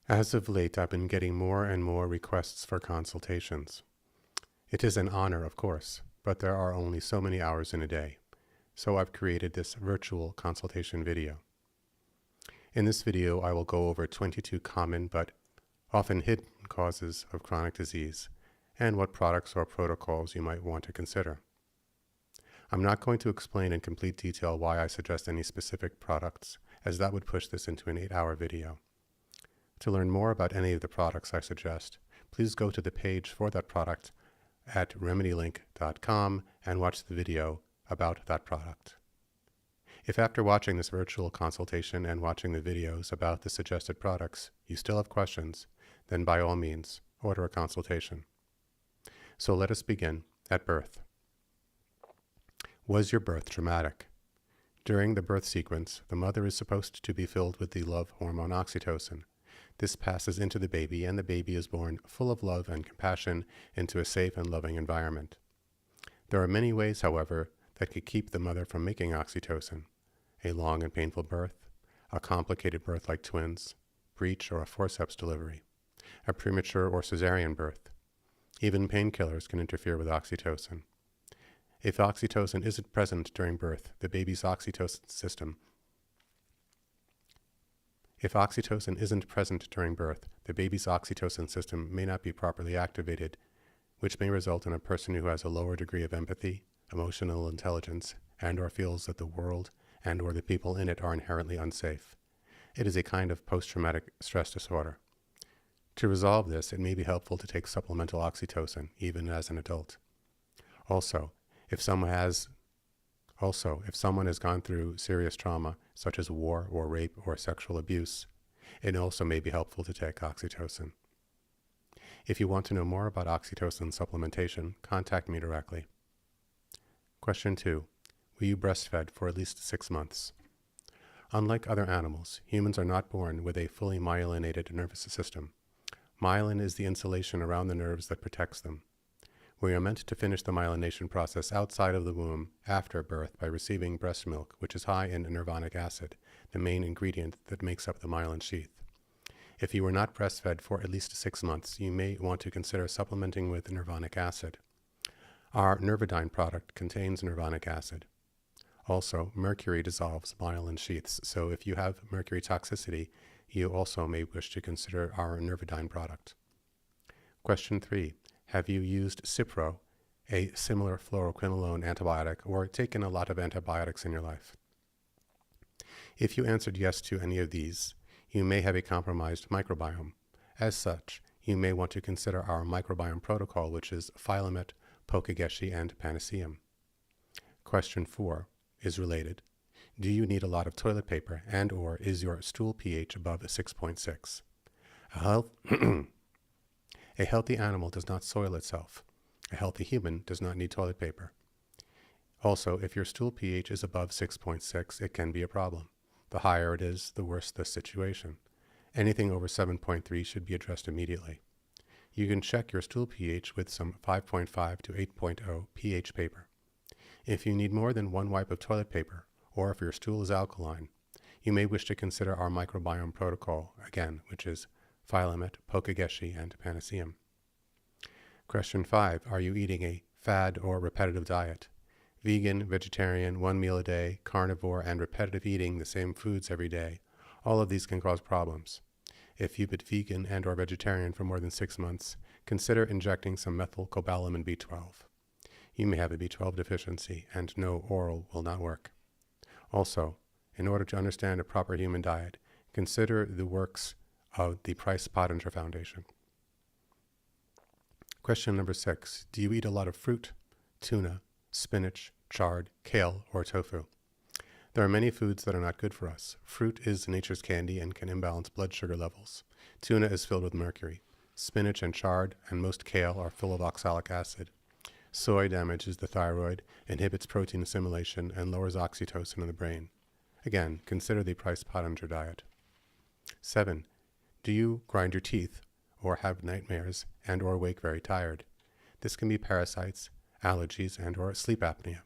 As of late, I've been getting more and more requests for consultations. It is an honor, of course, but there are only so many hours in a day, so I've created this virtual consultation video. In this video, I will go over 22 common but often hidden causes of chronic disease and what products or protocols you might want to consider. I'm not going to explain in complete detail why I suggest any specific products, as that would push this into an 8-hour video. To learn more about any of the products I suggest, please go to the page for that product at remedylink.com and watch the video about that product. If after watching this virtual consultation and watching the videos about the suggested products, you still have questions, then by all means, order a consultation. So let us begin at birth. Was your birth traumatic? During the birth sequence, the mother is supposed to be filled with the love hormone oxytocin. This passes into the baby, and the baby is born full of love and compassion into a safe and loving environment. There are many ways, however, that could keep the mother from making oxytocin: a long and painful birth, a complicated birth like twins, breech or a forceps delivery, a premature or cesarean birth. Even painkillers can interfere with oxytocin. If oxytocin isn't present during birth, the baby's oxytocin system may not be properly activated, which may result in a person who has a lower degree of empathy, emotional intelligence, and/or feels that the world and/or the people in it are inherently unsafe. It is a kind of post-traumatic stress disorder. To resolve this, it may be helpful to take supplemental oxytocin, even as an adult. Also, if someone has gone through serious trauma, such as war or rape or sexual abuse, it also may be helpful to take oxytocin. If you want to know more about oxytocin supplementation, contact me directly. Question 2. Were you breastfed for at least 6 months? Unlike other animals, humans are not born with a fully myelinated nervous system. Myelin is the insulation around the nerves that protects them. We are meant to finish the myelination process outside of the womb after birth by receiving breast milk, which is high in nervonic acid, the main ingredient that makes up the myelin sheath. If you were not breastfed for at least 6 months, you may want to consider supplementing with nervonic acid. Our Nervidyne product contains nervonic acid. Also, mercury dissolves myelin sheaths, so if you have mercury toxicity, you also may wish to consider our Nervidyne product. Question 3. Have you used Cipro, a similar fluoroquinolone antibiotic, or taken a lot of antibiotics in your life? If you answered yes to any of these, you may have a compromised microbiome. As such, you may want to consider our microbiome protocol, which is Filamet, Pokageshi, and Panaceum. Question 4 is related. Do you need a lot of toilet paper, and/or is your stool pH above 6.6? A healthy animal does not soil itself. A healthy human does not need toilet paper. Also, if your stool pH is above 6.6, it can be a problem. The higher it is, the worse the situation. Anything over 7.3 should be addressed immediately. You can check your stool pH with some 5.5 to 8.0 pH paper. If you need more than one wipe of toilet paper, or if your stool is alkaline, you may wish to consider our microbiome protocol, again, which is Filamet, Pokageshi, and Panaceum. Question 5. Are you eating a fad or repetitive diet? Vegan, vegetarian, 1 meal a day, carnivore, and repetitive eating the same foods every day. All of these can cause problems. If you've been vegan and/or vegetarian for more than 6 months, consider injecting some methylcobalamin B12. You may have a B12 deficiency, and no oral will not work. Also, in order to understand a proper human diet, consider the works of the Price Pottinger Foundation. Question number 6. Do you eat a lot of fruit, tuna, spinach, chard, kale, or tofu? There are many foods that are not good for us. Fruit is nature's candy and can imbalance blood sugar levels. Tuna is filled with mercury. Spinach and chard and most kale are full of oxalic acid. Soy damages the thyroid, inhibits protein assimilation, and lowers oxytocin in the brain. Again, consider the Price Pottinger diet. 7. Do you grind your teeth or have nightmares and/or wake very tired? This can be parasites, allergies, and/or sleep apnea.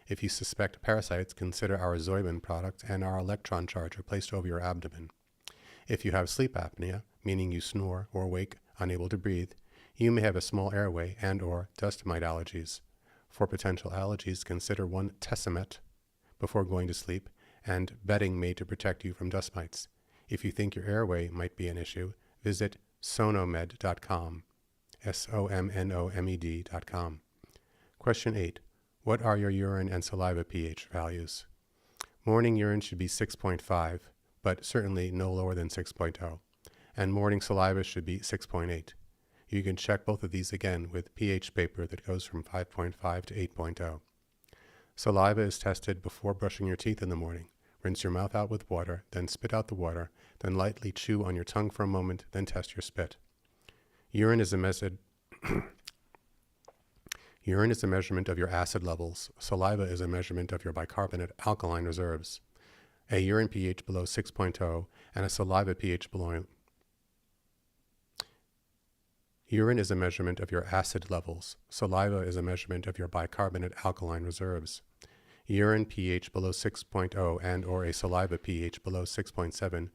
If you suspect parasites, consider our Zoibin product and our electron charger placed over your abdomen. If you have sleep apnea, meaning you snore or wake unable to breathe, you may have a small airway and/or dust mite allergies. For potential allergies, consider one Tesamet before going to sleep and bedding made to protect you from dust mites. If you think your airway might be an issue, visit sonomed.com, SOMNOMED.com. Question 8. What are your urine and saliva pH values? Morning urine should be 6.5, but certainly no lower than 6.0, and morning saliva should be 6.8. You can check both of these again with pH paper that goes from 5.5 to 8.0. Saliva is tested before brushing your teeth in the morning. Rinse your mouth out with water, then spit out the water, then lightly chew on your tongue for a moment, then test your spit. Urine is a measurement of your acid levels. Saliva is a measurement of your bicarbonate alkaline reserves. A urine pH below 6.0 and a saliva pH below. Urine is a measurement of your acid levels. Saliva is a measurement of your bicarbonate alkaline reserves. Urine pH below 6.0 and/or a saliva pH below 6.7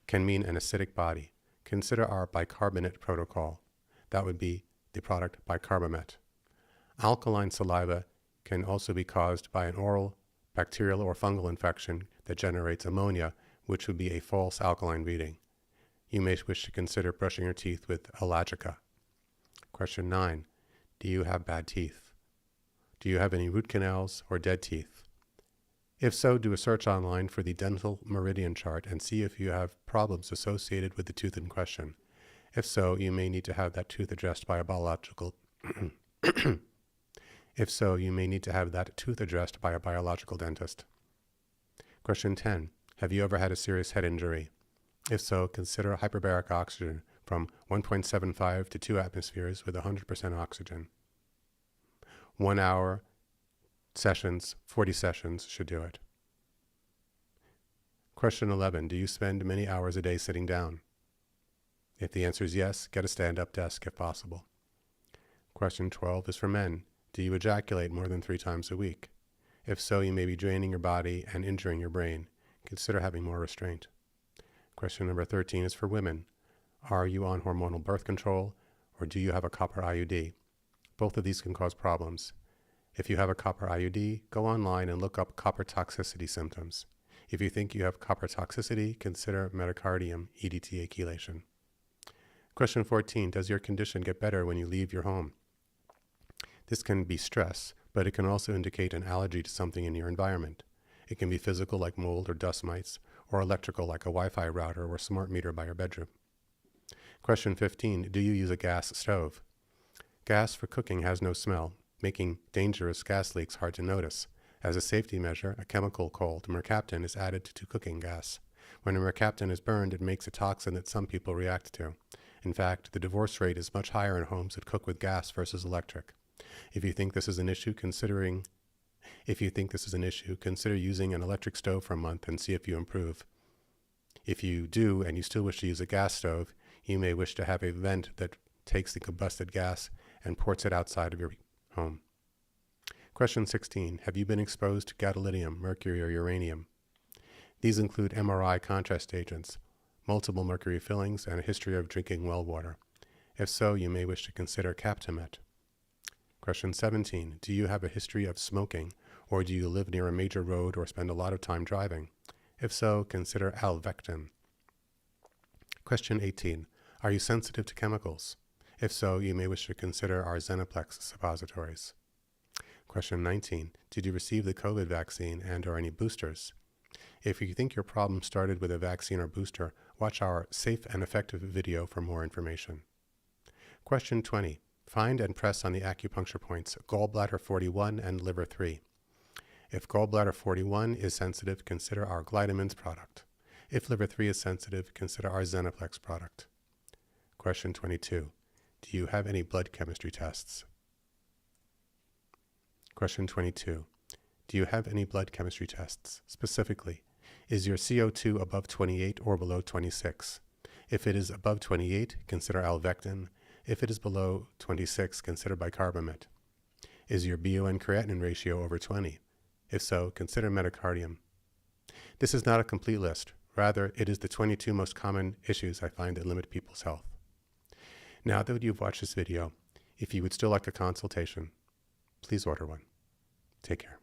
can mean an acidic body. Consider our bicarbonate protocol. That would be the product bicarbamate. Alkaline saliva can also be caused by an oral, bacterial, or fungal infection that generates ammonia, which would be a false alkaline reading. You may wish to consider brushing your teeth with Allergica. Question 9. Do you have bad teeth? Do you have any root canals or dead teeth? If so, do a search online for the dental meridian chart and see if you have problems associated with the tooth in question. If so, you may need to have that tooth addressed by a biological dentist. Question 10. Have you ever had a serious head injury? If so, consider hyperbaric oxygen from 1.75 to 2 atmospheres with 100% oxygen. 1 hour sessions, 40 sessions should do it. Question 11. Do you spend many hours a day sitting down? If the answer is yes, get a stand-up desk if possible. Question 12 is for men. Do you ejaculate more than 3 times a week? If so, you may be draining your body and injuring your brain. Consider having more restraint. Question number 13 is for women. Are you on hormonal birth control, or do you have a copper IUD? Both of these can cause problems. If you have a copper IUD, go online and look up copper toxicity symptoms. If you think you have copper toxicity, consider metacardium EDTA chelation. Question 14. Does your condition get better when you leave your home? This can be stress, but it can also indicate an allergy to something in your environment. It can be physical like mold or dust mites, or electrical like a Wi-Fi router or smart meter by your bedroom. Question 15. Do you use a gas stove? Gas for cooking has no smell, making dangerous gas leaks hard to notice. As a safety measure, a chemical called mercaptan is added to cooking gas. When a mercaptan is burned, it makes a toxin that some people react to. In fact, the divorce rate is much higher in homes that cook with gas versus electric. If you think this is an issue, consider using an electric stove for a month and see if you improve. If you do and you still wish to use a gas stove, you may wish to have a vent that takes the combusted gas and ports it outside of your home. Question 16. Have you been exposed to gadolinium, mercury, or uranium? These include MRI contrast agents, multiple mercury fillings, and a history of drinking well water. If so, you may wish to consider Captamet. Question 17. Do you have a history of smoking, or do you live near a major road or spend a lot of time driving? If so, consider Alvectin. Question 18. Are you sensitive to chemicals? If so, you may wish to consider our Zenaplex suppositories. Question 19. Did you receive the COVID vaccine and/or any boosters? If you think your problem started with a vaccine or booster, watch our Safe and Effective video for more information. Question 20. Find and press on the acupuncture points gallbladder 41 and liver 3. If gallbladder 41 is sensitive, consider our Glytamins product. If liver 3 is sensitive, consider our Zenaplex product. Question 22. Do you have any blood chemistry tests? Question 22. Do you have any blood chemistry tests? Specifically, is your CO2 above 28 or below 26? If it is above 28, consider Alvectin. If it is below 26, consider bicarbamate. Is your BUN creatinine ratio over 20? If so, consider metacardium. This is not a complete list. Rather, it is the 22 most common issues I find that limit people's health. Now that you've watched this video, if you would still like a consultation, please order one. Take care.